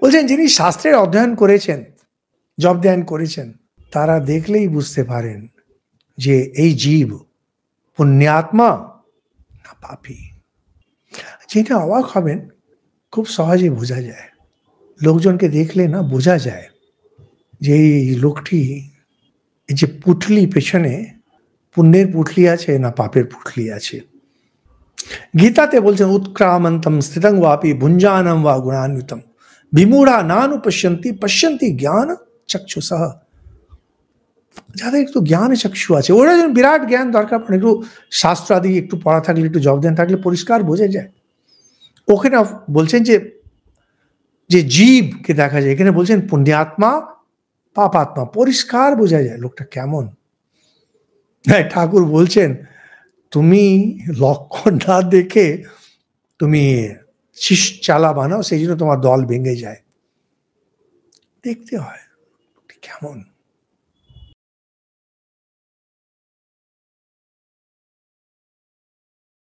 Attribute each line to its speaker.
Speaker 1: বলছেন যিনি শাস্ত্রের অধ্যয়ন করেছেন, জপ ধ্যান করেছেন, তারা দেখলেই বুঝতে পারেন যে এই জীব পুণ্যাত্মা না পাপী। যেটা অবাক হবেন, খুব সহজে বোঝা যায়। লোকজনকে দেখলে না বোঝা যায় যে এই লোকটি, এই যে পুঁটলি পেছনে পুণ্যের পুঁটলি আছে না পাপের পুঁটলি আছে। গীতাতে বলছেন উৎক্রামন্তম স্থিতং ওয়াপি ভুঞ্জানম ওয়া গুণান্বিতম বিমূঢ়া নানুপশ্যন্তি পশ্যন্তি জ্ঞান চক্ষুষঃ। যাদের একটু জ্ঞান চক্ষু আছে, ওরা যেন বিরাট জ্ঞান দরকার পড়ে, একটু শাস্ত্র আদি একটু পড়া থাকলে, একটু জব ধ্যান থাকলে পরিষ্কার বোঝা যায়। ওখানে বলছেন যে যে জীবকে দেখা যায়, এখানে বলছেন পুণ্যাত্মা পাপাত্মা, পরিষ্কার বোঝা যায় লোকটা কেমন। হ্যাঁ, ঠাকুর বলছেন তুমি লক্ষণ না দেখে তুমি শীষ চালা বানাও, সেই জন্য তোমার দল ভেঙে যায়। দেখতে হয় কেমন।